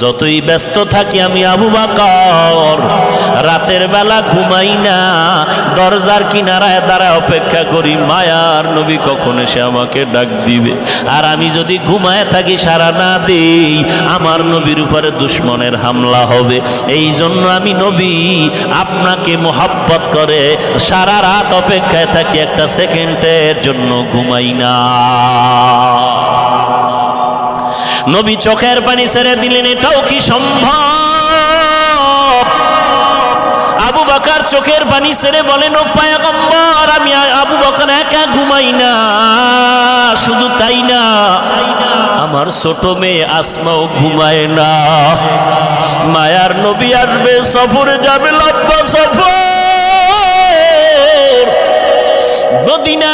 যতই ব্যস্ত থাকি আমি আবু বকর রাতের বেলা ঘুমাই না, দরজার কিনারায় দাঁড়া অপেক্ষা করি মায়ার নবী কখন এসে আমাকে ডাক দিবে। আর আমি যদি ঘুমায় থাকি, সারা না দেই, আমার নবীর উপরে দুশমনের হামলা হবে। এই জন্য আমি নবী আপনাকে মোহাব্বত করে সারা রাত অপেক্ষায় থাকি, একটা সেকেন্ডের জন্য ঘুমাই না। নবী চোখের পানি ছেড়ে দিলেন, এটাও কি সম্ভব? আবু বকর চোখের পানি ছেড়ে বলেন, ও পয়গম্বর, আমি আবু বকর একা ঘুমাই না, শুধু তাই না, আমার ছোট মেয়ে আসমাও ঘুমায় না। মায়ার নবী আসবে, সফরে যাবে, লম্বা সফর, মদিনা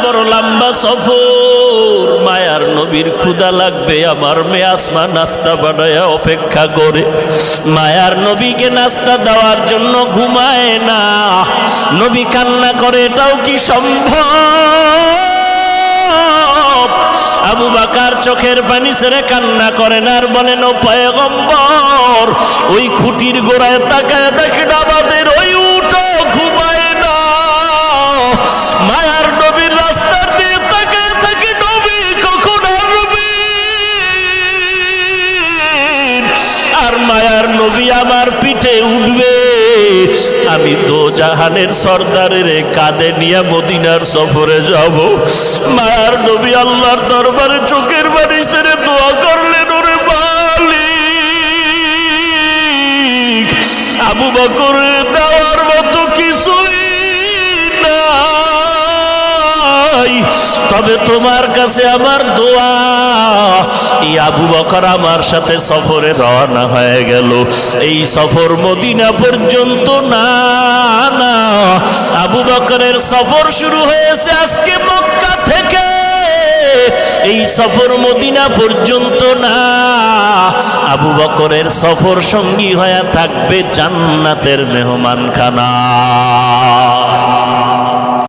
বড় লম্বা সফর। মায়ার নবীর ক্ষুধা লাগবে, আমার মেয়ে আসমা নাস্তা বানায় অপেক্ষা করে। মায়ার নবীকে নাস্তা দেওয়ার জন্য ঘুমায় না, নবী কান্না করে, এটাও কি সম্ভব? আবু বকর চোখের পানি ছেড়ে কান্না করেন আর বলেন, ও পয়গম্বর, ওই খুঁটির গোড়ায় তাকায় দেখেন আমাদের ওই উটও ঘুমায় না। মায়ার নবীর রাস্তার দিয়ে তাকায় থাকি, নবী কখন আসবে? আর মায়ার নবী আমার পিঠে উঠবে, আমি দো জাহানের সর্দারের কাঁধে নিয়ে মদিনার সফরে যাব। মায়ার নবী আল্লাহর দরবারে চোখের পানি ছেড়ে দোয়া করলেন, ওরে মালিক, আবু বকর দেওয়ার মতো কিছুই নাই, তবে তোমার কাছে আমার দোয়া। এই আবু বকর আমার সাথে সফরে রওনা হয়ে গেল। এই সফর মদিনা পর্যন্ত না, না, আবু বকরের সফর শুরু হয়েছে আজকে মক্কা থেকে, এই সফর মদিনা পর্যন্ত না। আবু বকরের সফর সঙ্গী হয়ে থাকবে জান্নাতের মেহমানখানা।